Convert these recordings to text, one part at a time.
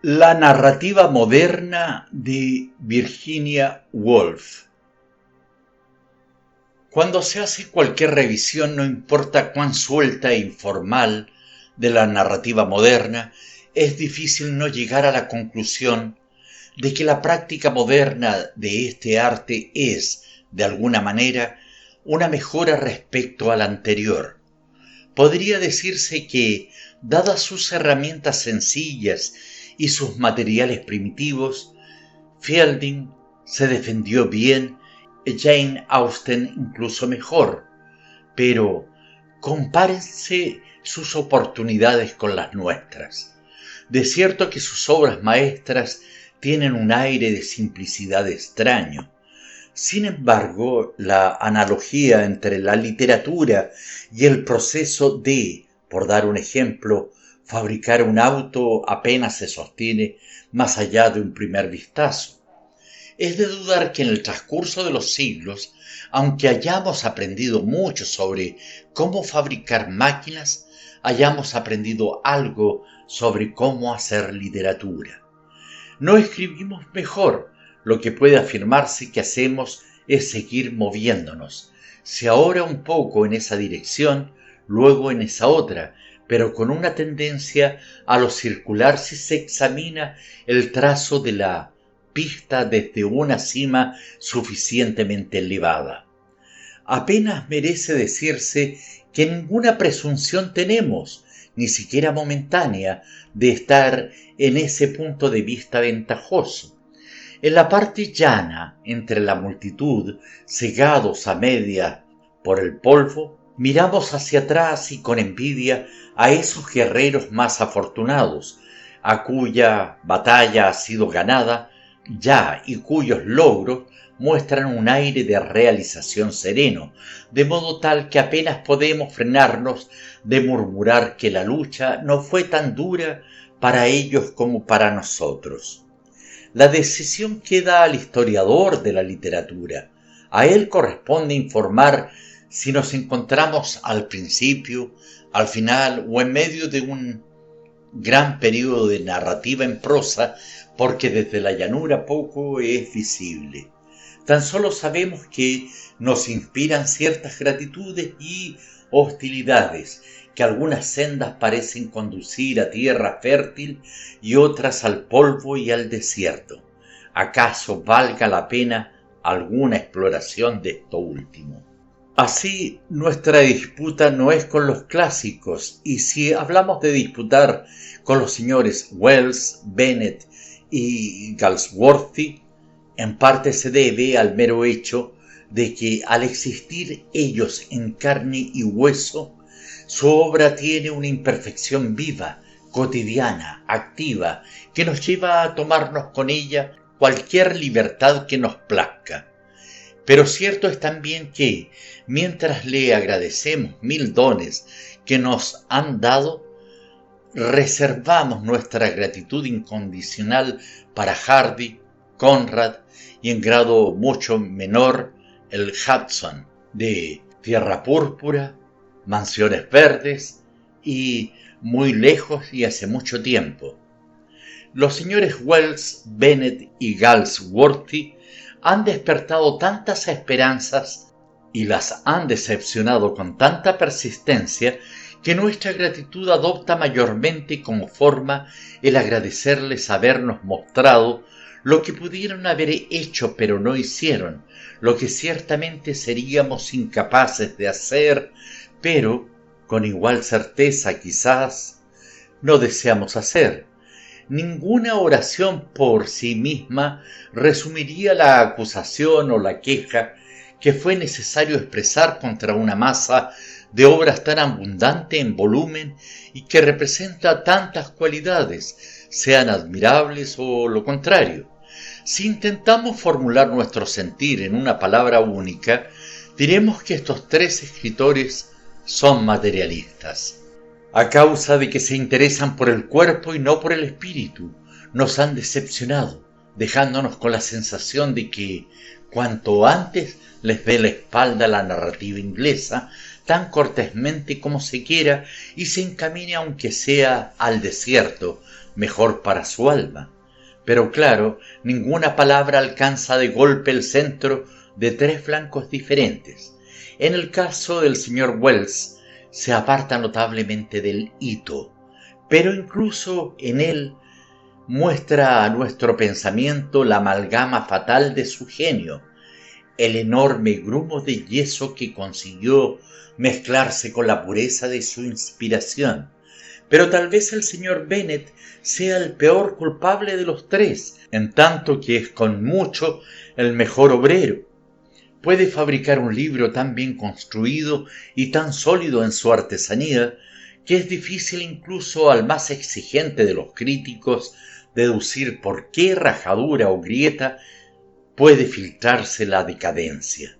La narrativa moderna de Virginia Woolf. Cuando se hace cualquier revisión, no importa cuán suelta e informal, de la narrativa moderna, es difícil no llegar a la conclusión de que la práctica moderna de este arte es, de alguna manera, una mejora respecto a la anterior. Podría decirse que, dadas sus herramientas sencillas y sus materiales primitivos, Fielding se defendió bien, Jane Austen incluso mejor, pero compárense sus oportunidades con las nuestras. De cierto que sus obras maestras tienen un aire de simplicidad extraño. Sin embargo, la analogía entre la literatura y el proceso de, por dar un ejemplo, fabricar un auto apenas se sostiene más allá de un primer vistazo. Es de dudar que en el transcurso de los siglos, aunque hayamos aprendido mucho sobre cómo fabricar máquinas, hayamos aprendido algo sobre cómo hacer literatura. No escribimos mejor. Lo que puede afirmarse que hacemos es seguir moviéndonos. Se ahora un poco en esa dirección, luego en esa otra, pero con una tendencia a lo circular si se examina el trazo de la pista desde una cima suficientemente elevada. Apenas merece decirse que ninguna presunción tenemos, ni siquiera momentánea, de estar en ese punto de vista ventajoso. En la parte llana, entre la multitud, cegados a medias por el polvo, miramos hacia atrás y con envidia a esos guerreros más afortunados, a cuya batalla ha sido ganada ya y cuyos logros muestran un aire de realización sereno, de modo tal que apenas podemos frenarnos de murmurar que la lucha no fue tan dura para ellos como para nosotros. La decisión queda al historiador de la literatura. A él corresponde informar si nos encontramos al principio, al final o en medio de un gran periodo de narrativa en prosa, porque desde la llanura poco es visible. Tan solo sabemos que nos inspiran ciertas gratitudes y hostilidades, que algunas sendas parecen conducir a tierra fértil y otras al polvo y al desierto. ¿Acaso valga la pena alguna exploración de esto último? Así, nuestra disputa no es con los clásicos, y si hablamos de disputar con los señores Wells, Bennett y Galsworthy, en parte se debe al mero hecho de que al existir ellos en carne y hueso, su obra tiene una imperfección viva, cotidiana, activa, que nos lleva a tomarnos con ella cualquier libertad que nos plazca. Pero cierto es también que, mientras le agradecemos 1000 dones que nos han dado, reservamos nuestra gratitud incondicional para Hardy, Conrad y en grado mucho menor el Hudson de Tierra Púrpura, Mansiones Verdes y Muy lejos y hace mucho tiempo. Los señores Wells, Bennett y Galsworthy han despertado tantas esperanzas y las han decepcionado con tanta persistencia que nuestra gratitud adopta mayormente como forma el agradecerles habernos mostrado lo que pudieron haber hecho pero no hicieron, lo que ciertamente seríamos incapaces de hacer, pero con igual certeza quizás no deseamos hacer. Ninguna oración por sí misma resumiría la acusación o la queja que fue necesario expresar contra una masa de obras tan abundante en volumen y que representa tantas cualidades, sean admirables o lo contrario. Si intentamos formular nuestro sentir en una palabra única, diremos que estos tres escritores son materialistas. A causa de que se interesan por el cuerpo y no por el espíritu, nos han decepcionado, dejándonos con la sensación de que, cuanto antes les dé la espalda la narrativa inglesa, tan cortésmente como se quiera, y se encamine aunque sea al desierto, mejor para su alma. Pero claro, ninguna palabra alcanza de golpe el centro de tres flancos diferentes. En el caso del señor Wells, se aparta notablemente del hito, pero incluso en él muestra a nuestro pensamiento la amalgama fatal de su genio, el enorme grumo de yeso que consiguió mezclarse con la pureza de su inspiración. Pero tal vez el señor Bennet sea el peor culpable de los tres, en tanto que es con mucho el mejor obrero. Puede fabricar un libro tan bien construido y tan sólido en su artesanía que es difícil incluso al más exigente de los críticos deducir por qué rajadura o grieta puede filtrarse la decadencia.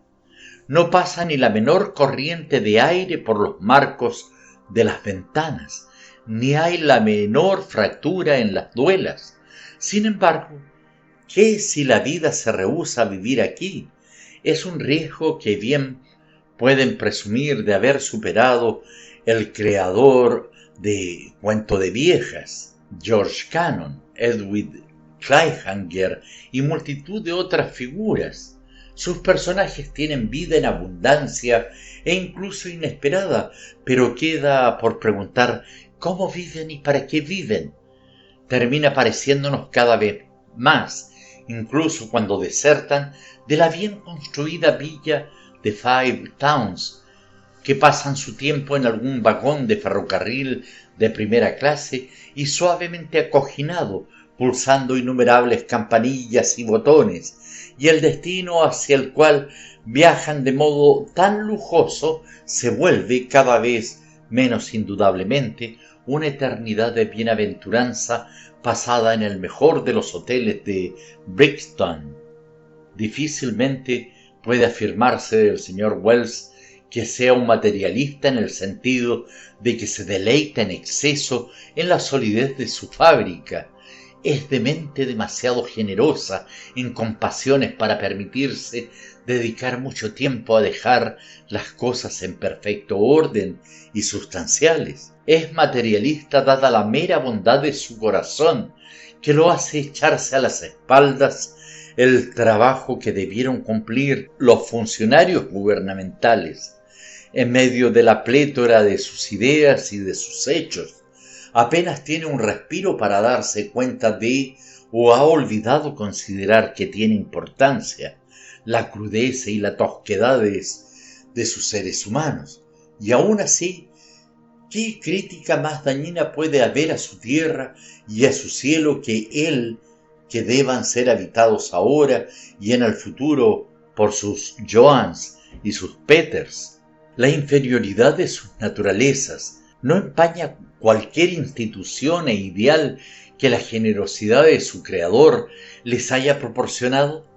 No pasa ni la menor corriente de aire por los marcos de las ventanas, ni hay la menor fractura en las duelas. Sin embargo, ¿qué si la vida se rehúsa a vivir aquí? Es un riesgo que bien pueden presumir de haber superado el creador de Cuento de Viejas, George Cannon, Edwin Clayhanger y multitud de otras figuras. Sus personajes tienen vida en abundancia e incluso inesperada, pero queda por preguntar cómo viven y para qué viven. Termina pareciéndonos cada vez más, incluso cuando desertan de la bien construida villa de Five Towns, que pasan su tiempo en algún vagón de ferrocarril de primera clase y suavemente acoginado, pulsando innumerables campanillas y botones, y el destino hacia el cual viajan de modo tan lujoso se vuelve cada vez menos indudablemente una eternidad de bienaventuranza pasada en el mejor de los hoteles de Brixton. Difícilmente puede afirmarse del señor Wells que sea un materialista en el sentido de que se deleita en exceso en la solidez de su fábrica. Es de mente demasiado generosa en compasiones para permitirse dedicar mucho tiempo a dejar las cosas en perfecto orden y sustanciales. Es materialista dada la mera bondad de su corazón, que lo hace echarse a las espaldas el trabajo que debieron cumplir los funcionarios gubernamentales. En medio de la plétora de sus ideas y de sus hechos, apenas tiene un respiro para darse cuenta de, o ha olvidado considerar que tiene importancia, la crudeza y la tosquedad de sus seres humanos. Y aún así, ¿qué crítica más dañina puede haber a su tierra y a su cielo que deban ser habitados ahora y en el futuro por sus Joans y sus Peters? La inferioridad de sus naturalezas no empaña cualquier institución e ideal que la generosidad de su creador les haya proporcionado.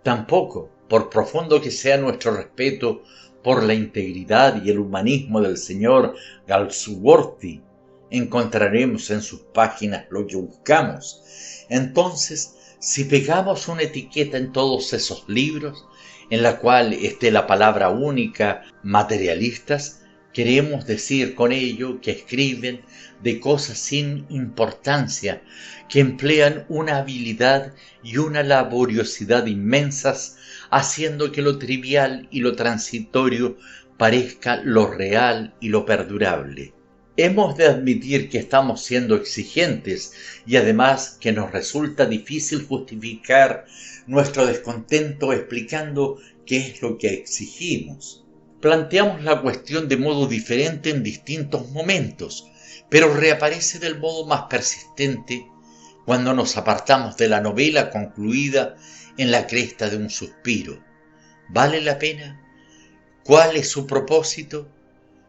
Tampoco, por profundo que sea nuestro respeto por la integridad y el humanismo del señor Galsworthy, encontraremos en sus páginas lo que buscamos. Entonces, si pegamos una etiqueta en todos esos libros, en la cual esté la palabra única materialistas, queremos decir con ello que escriben de cosas sin importancia, que emplean una habilidad y una laboriosidad inmensas, haciendo que lo trivial y lo transitorio parezca lo real y lo perdurable. Hemos de admitir que estamos siendo exigentes y además que nos resulta difícil justificar nuestro descontento explicando qué es lo que exigimos. Planteamos la cuestión de modo diferente en distintos momentos, pero reaparece del modo más persistente cuando nos apartamos de la novela concluida en la cresta de un suspiro. ¿Vale la pena? ¿Cuál es su propósito?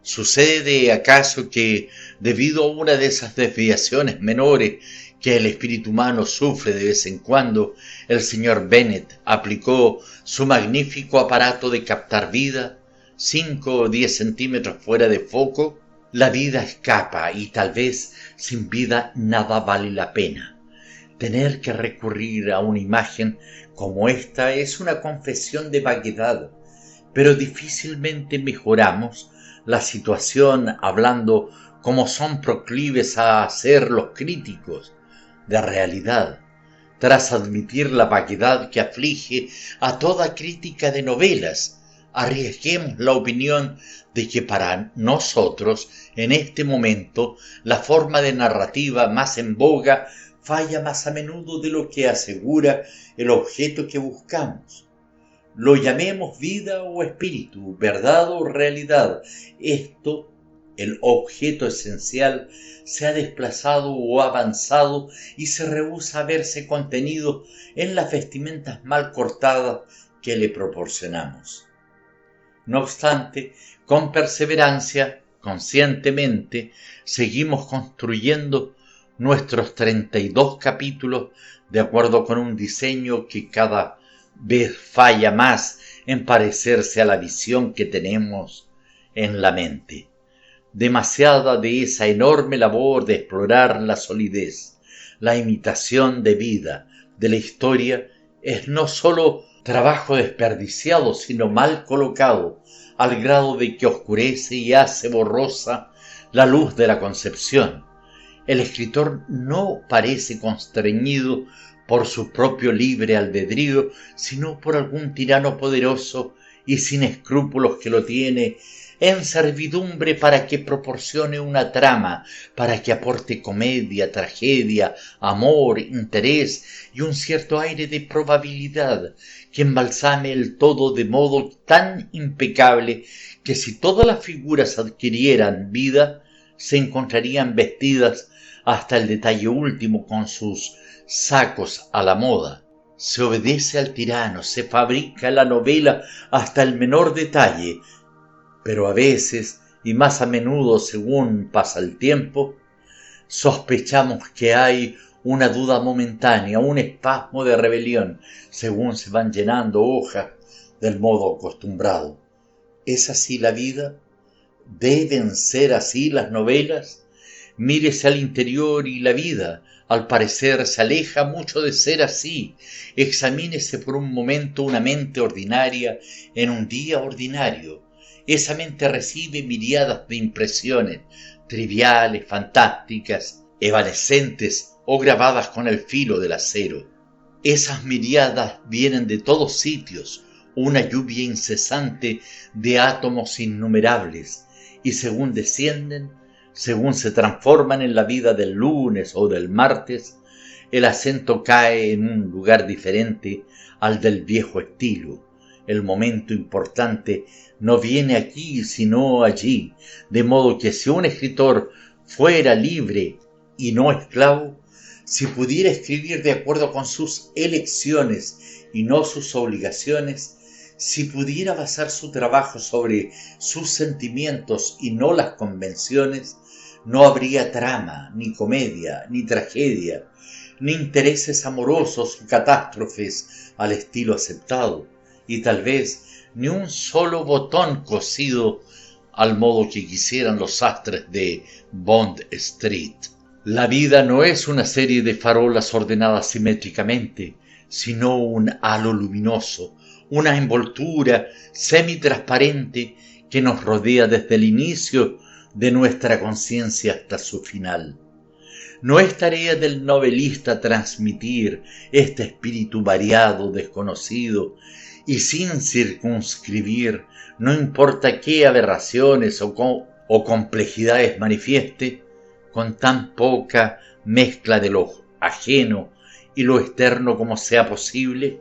¿Sucede acaso que, debido a una de esas desviaciones menores que el espíritu humano sufre de vez en cuando, el señor Bennet aplicó su magnífico aparato de captar vida 5 o 10 centímetros fuera de foco? La vida escapa y tal vez sin vida nada vale la pena. Tener que recurrir a una imagen como esta es una confesión de vaguedad, pero difícilmente mejoramos la situación hablando como son proclives a hacer los críticos de realidad, tras admitir la vaguedad que aflige a toda crítica de novelas, arriesguemos la opinión de que para nosotros, en este momento, la forma de narrativa más en boga falla más a menudo de lo que asegura el objeto que buscamos. Lo llamemos vida o espíritu, verdad o realidad, esto, el objeto esencial, se ha desplazado o avanzado y se rehúsa a verse contenido en las vestimentas mal cortadas que le proporcionamos. No obstante, con perseverancia, conscientemente, seguimos construyendo nuestros 32 capítulos de acuerdo con un diseño que cada vez falla más en parecerse a la visión que tenemos en la mente. Demasiada de esa enorme labor de explorar la solidez, la imitación de vida de la historia es no sólo trabajo desperdiciado, sino mal colocado, al grado de que oscurece y hace borrosa la luz de la concepción. El escritor no parece constreñido por su propio libre albedrío, sino por algún tirano poderoso y sin escrúpulos que lo tiene en servidumbre para que proporcione una trama, para que aporte comedia, tragedia, amor, interés y un cierto aire de probabilidad que embalsame el todo de modo tan impecable que si todas las figuras adquirieran vida, se encontrarían vestidas hasta el detalle último con sus sacos a la moda. Se obedece al tirano, se fabrica la novela hasta el menor detalle, pero a veces, y más a menudo según pasa el tiempo, sospechamos que hay una duda momentánea, un espasmo de rebelión, según se van llenando hojas del modo acostumbrado. ¿Es así la vida? ¿Deben ser así las novelas? Mírese al interior y la vida, al parecer, se aleja mucho de ser así. Examínese por un momento una mente ordinaria en un día ordinario. Esa mente recibe miriadas de impresiones, triviales, fantásticas, evanescentes o grabadas con el filo del acero. Esas miriadas vienen de todos sitios, una lluvia incesante de átomos innumerables, y según descienden, según se transforman en la vida del lunes o del martes, el acento cae en un lugar diferente al del viejo estilo. El momento importante no viene aquí sino allí, de modo que si un escritor fuera libre y no esclavo, si pudiera escribir de acuerdo con sus elecciones y no sus obligaciones, si pudiera basar su trabajo sobre sus sentimientos y no las convenciones, no habría trama, ni comedia, ni tragedia, ni intereses amorosos o catástrofes al estilo aceptado, y tal vez ni un solo botón cosido al modo que quisieran los sastres de Bond Street. La vida no es una serie de farolas ordenadas simétricamente, sino un halo luminoso, una envoltura semitransparente que nos rodea desde el inicio de nuestra conciencia hasta su final. No es tarea del novelista transmitir este espíritu variado, desconocido y sin circunscribir, no importa qué aberraciones o complejidades manifieste, con tan poca mezcla de lo ajeno y lo externo como sea posible.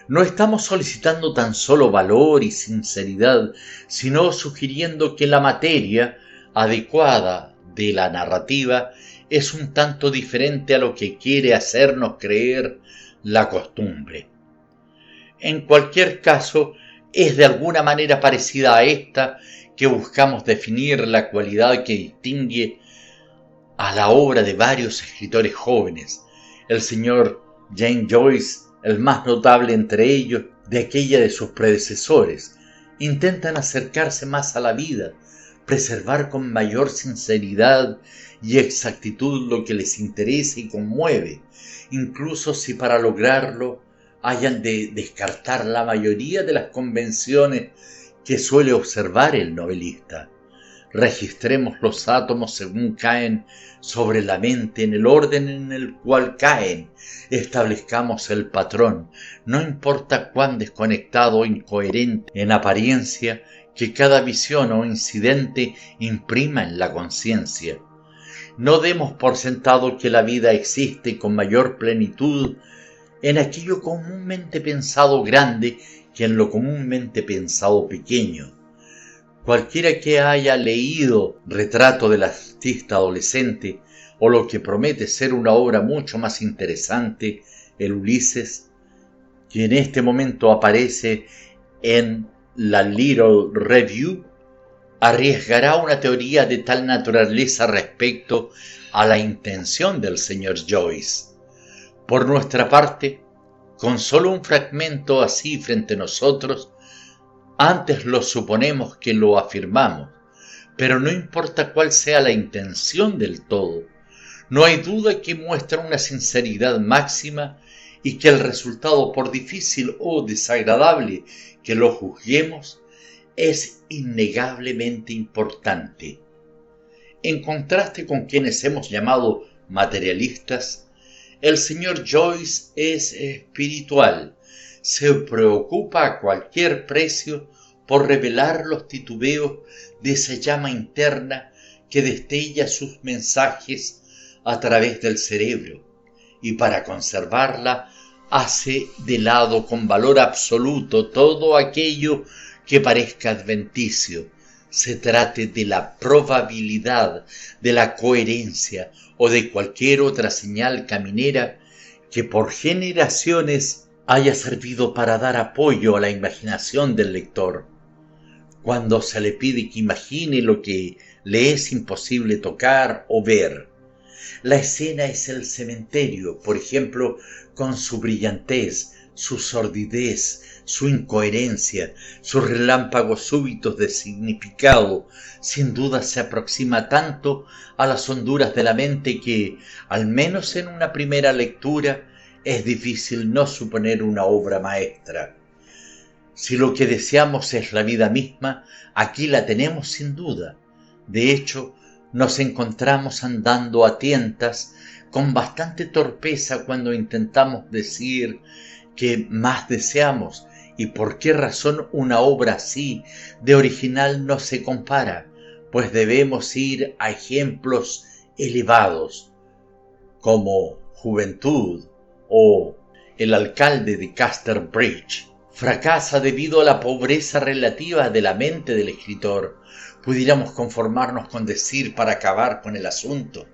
No estamos solicitando tan solo valor y sinceridad, sino sugiriendo que la materia adecuada de la narrativa es un tanto diferente a lo que quiere hacernos creer la costumbre. En cualquier caso, es de alguna manera parecida a esta que buscamos definir la cualidad que distingue a la obra de varios escritores jóvenes. El señor James Joyce, el más notable entre ellos, de aquella de sus predecesores, intentan acercarse más a la vida, preservar con mayor sinceridad y exactitud lo que les interesa y conmueve, incluso si para lograrlo hayan de descartar la mayoría de las convenciones que suele observar el novelista. registremos los átomos según caen sobre la mente en el orden en el cual caen, establezcamos el patrón, no importa cuán desconectado o incoherente en apariencia que cada visión o incidente imprima en la conciencia. No demos por sentado que la vida existe con mayor plenitud en aquello comúnmente pensado grande que en lo comúnmente pensado pequeño. Cualquiera que haya leído Retrato del artista adolescente o lo que promete ser una obra mucho más interesante, el Ulises, que en este momento aparece en la Little Review, arriesgará una teoría de tal naturaleza respecto a la intención del señor Joyce. Por nuestra parte, con solo un fragmento así frente a nosotros, antes lo suponemos que lo afirmamos, pero no importa cuál sea la intención del todo, no hay duda que muestra una sinceridad máxima y que el resultado, por difícil o desagradable que lo juzguemos, es innegablemente importante. En contraste con quienes hemos llamado materialistas, el señor Joyce es espiritual. Se preocupa a cualquier precio por revelar los titubeos de esa llama interna que destella sus mensajes a través del cerebro, y para conservarla hace de lado con valor absoluto todo aquello que parezca adventicio, se trate de la probabilidad, de la coherencia o de cualquier otra señal caminera que por generaciones haya servido para dar apoyo a la imaginación del lector. Cuando se le pide que imagine lo que le es imposible tocar o ver, la escena es el cementerio, por ejemplo, con su brillantez, su sordidez, su incoherencia, sus relámpagos súbitos de significado. Sin duda se aproxima tanto a las honduras de la mente que, al menos en una primera lectura, es difícil no suponer una obra maestra. Si lo que deseamos es la vida misma, aquí la tenemos sin duda. De hecho, nos encontramos andando a tientas con bastante torpeza cuando intentamos decir qué más deseamos y por qué razón una obra así de original no se compara, pues debemos ir a ejemplos elevados como Juventud o El alcalde de Casterbridge. Fracasa debido a la pobreza relativa de la mente del escritor. Pudiéramos conformarnos con decir para acabar con el asunto,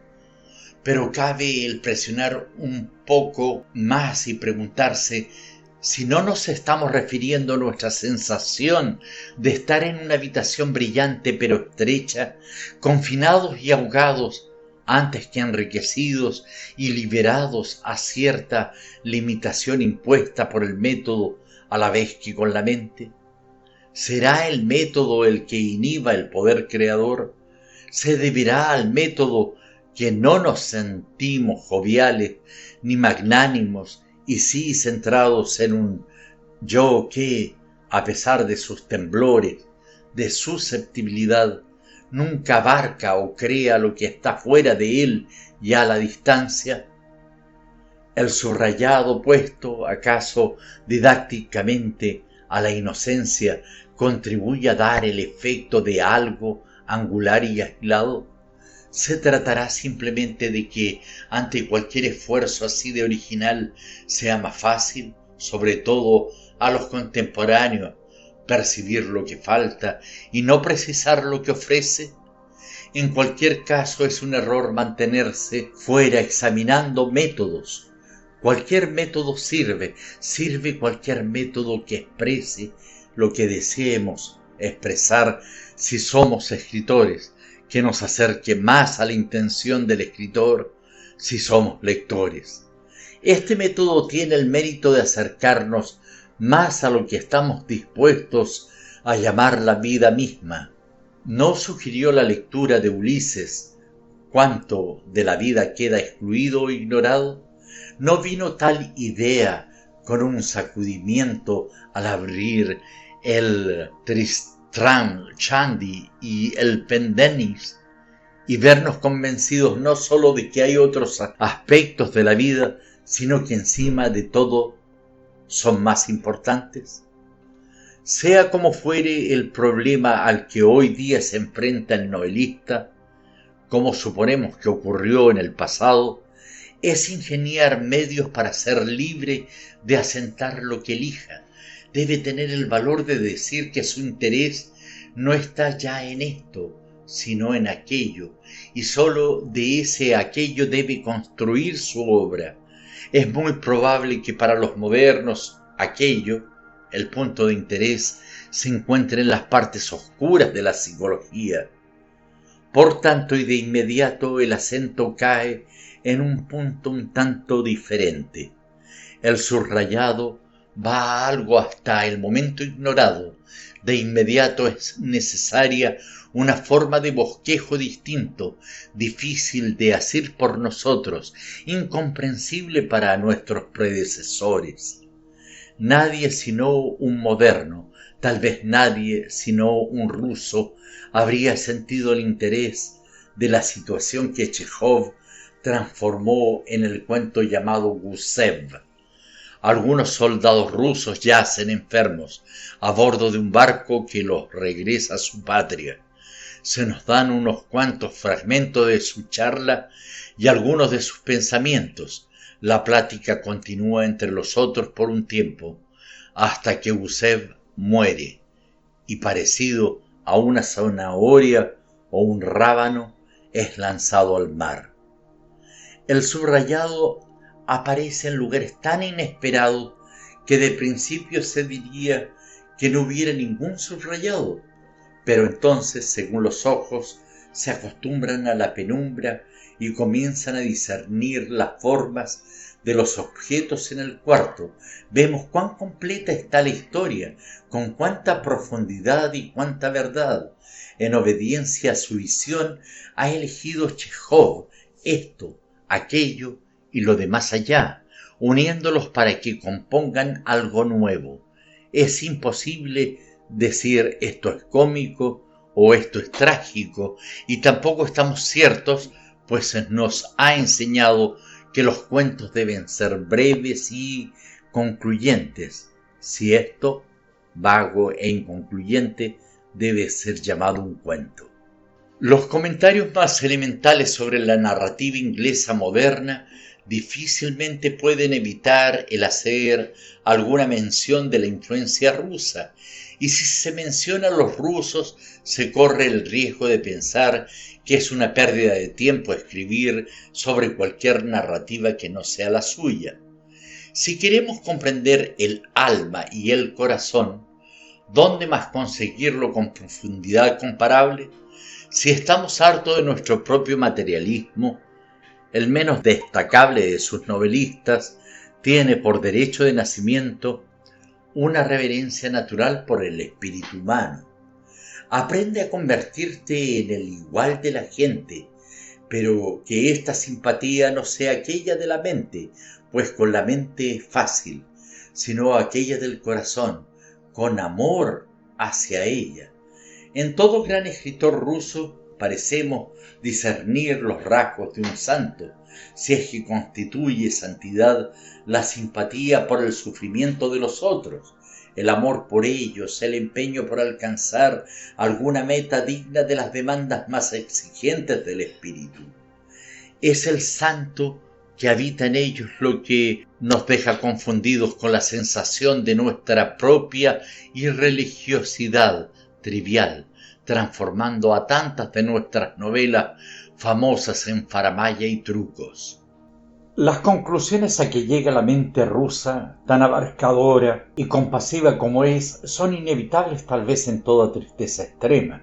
pero cabe el presionar un poco más y preguntarse si no nos estamos refiriendo a nuestra sensación de estar en una habitación brillante pero estrecha, confinados y ahogados, antes que enriquecidos y liberados a cierta limitación impuesta por el método a la vez que con la mente. ¿Será el método el que inhiba el poder creador? ¿Se deberá al método que no nos sentimos joviales ni magnánimos y sí centrados en un yo que, a pesar de sus temblores, de susceptibilidad, nunca abarca o crea lo que está fuera de él y a la distancia? El subrayado puesto, acaso didácticamente, a la inocencia, contribuye a dar el efecto de algo angular y aislado. Se tratará simplemente de que ante cualquier esfuerzo así de original sea más fácil, sobre todo a los contemporáneos, percibir lo que falta y no precisar lo que ofrece. En cualquier caso es un error mantenerse fuera examinando métodos. Cualquier método sirve cualquier método que exprese lo que deseemos expresar si somos escritores, que nos acerque más a la intención del escritor si somos lectores. Este método tiene el mérito de acercarnos más a lo que estamos dispuestos a llamar la vida misma. ¿No sugirió la lectura de Ulises cuánto de la vida queda excluido o ignorado? ¿No vino tal idea con un sacudimiento al abrir el Tram, Chandy y el Pendennis y vernos convencidos no solo de que hay otros aspectos de la vida, sino que encima de todo son más importantes? Sea como fuere el problema al que hoy día se enfrenta el novelista, como suponemos que ocurrió en el pasado, es ingeniar medios para ser libre de asentar lo que elija. Debe tener el valor de decir que su interés no está ya en esto, sino en aquello, y sólo de ese aquello debe construir su obra. Es muy probable que para los modernos aquello, el punto de interés, se encuentre en las partes oscuras de la psicología. Por tanto, y de inmediato el acento cae en un punto un tanto diferente. El subrayado va a algo hasta el momento ignorado. De inmediato es necesaria una forma de bosquejo distinto, difícil de asir por nosotros, incomprensible para nuestros predecesores. Nadie sino un moderno, tal vez nadie sino un ruso, habría sentido el interés de la situación que Chejov transformó en el cuento llamado Gusev. Algunos soldados rusos yacen enfermos a bordo de un barco que los regresa a su patria. Se nos dan unos cuantos fragmentos de su charla y algunos de sus pensamientos. La plática continúa entre los otros por un tiempo, hasta que Gusev muere, y parecido a una zanahoria o un rábano, es lanzado al mar. El subrayado aparece en lugares tan inesperados que de principio se diría que no hubiera ningún subrayado, pero entonces, según los ojos, se acostumbran a la penumbra y comienzan a discernir las formas de los objetos en el cuarto. Vemos cuán completa está la historia, con cuánta profundidad y cuánta verdad. En obediencia a su visión, ha elegido Chejov esto, aquello y lo de más allá, uniéndolos para que compongan algo nuevo. Es imposible decir esto es cómico o esto es trágico, y tampoco estamos ciertos, pues nos ha enseñado que los cuentos deben ser breves y concluyentes. Si esto, vago e inconcluyente, debe ser llamado un cuento. Los comentarios más elementales sobre la narrativa inglesa moderna difícilmente pueden evitar el hacer alguna mención de la influencia rusa, y si se menciona a los rusos se corre el riesgo de pensar que es una pérdida de tiempo escribir sobre cualquier narrativa que no sea la suya. Si queremos comprender el alma y el corazón, ¿dónde más conseguirlo con profundidad comparable? Si estamos hartos de nuestro propio materialismo, el menos destacable de sus novelistas tiene por derecho de nacimiento una reverencia natural por el espíritu humano. Aprende a convertirte en el igual de la gente, pero que esta simpatía no sea aquella de la mente, pues con la mente es fácil, sino aquella del corazón, con amor hacia ella. En todo gran escritor ruso parecemos discernir los rasgos de un santo, si es que constituye santidad la simpatía por el sufrimiento de los otros, el amor por ellos, el empeño por alcanzar alguna meta digna de las demandas más exigentes del espíritu. Es el santo que habita en ellos lo que nos deja confundidos con la sensación de nuestra propia irreligiosidad trivial, transformando a tantas de nuestras novelas famosas en faramalla y trucos. Las conclusiones a que llega la mente rusa, tan abarcadora y compasiva como es, son inevitables tal vez en toda tristeza extrema.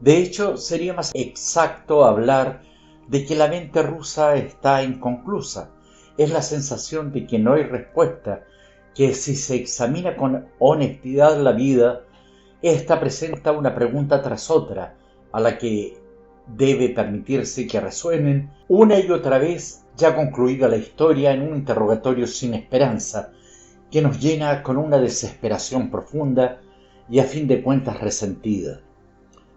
De hecho, sería más exacto hablar de que la mente rusa está inconclusa. Es la sensación de que no hay respuesta, que si se examina con honestidad la vida, esta presenta una pregunta tras otra, a la que debe permitirse que resuenen una y otra vez, ya concluida la historia, en un interrogatorio sin esperanza, que nos llena con una desesperación profunda y a fin de cuentas resentida.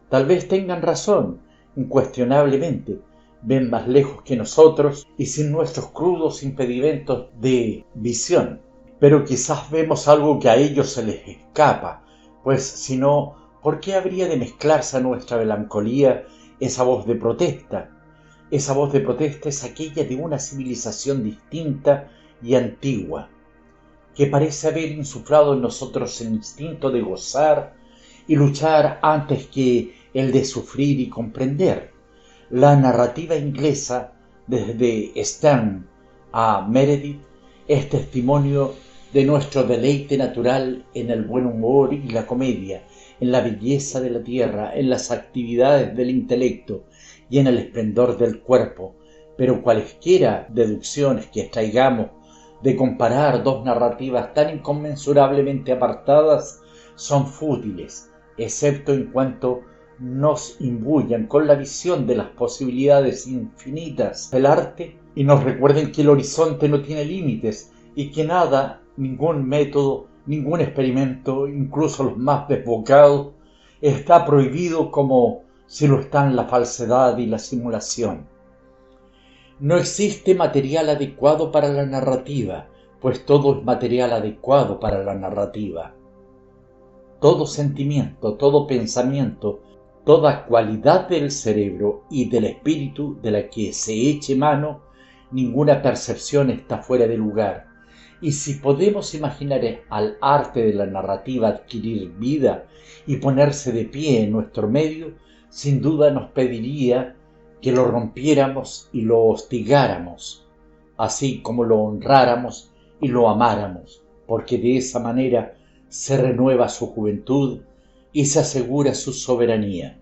Tal vez tengan razón, incuestionablemente, ven más lejos que nosotros y sin nuestros crudos impedimentos de visión. Pero quizás vemos algo que a ellos se les escapa, pues si no, ¿por qué habría de mezclarse a nuestra melancolía esa voz de protesta? Esa voz de protesta es aquella de una civilización distinta y antigua, que parece haber insuflado en nosotros el instinto de gozar y luchar antes que el de sufrir y comprender. La narrativa inglesa, desde Sterne a Meredith, es testimonio de nuestro deleite natural en el buen humor y la comedia, en la belleza de la tierra, en las actividades del intelecto y en el esplendor del cuerpo, pero cualesquiera deducciones que extraigamos de comparar dos narrativas tan inconmensurablemente apartadas son fútiles, excepto en cuanto nos imbuyan con la visión de las posibilidades infinitas del arte y nos recuerden que el horizonte no tiene límites y que nada, ningún método, ningún experimento, incluso los más desbocados, está prohibido como si lo están la falsedad y la simulación. No existe material adecuado para la narrativa, pues todo es material adecuado para la narrativa. Todo sentimiento, todo pensamiento, toda cualidad del cerebro y del espíritu de la que se eche mano, ninguna percepción está fuera de lugar. Y si podemos imaginar al arte de la narrativa adquirir vida y ponerse de pie en nuestro medio, sin duda nos pediría que lo rompiéramos y lo hostigáramos, así como lo honráramos y lo amáramos, porque de esa manera se renueva su juventud y se asegura su soberanía.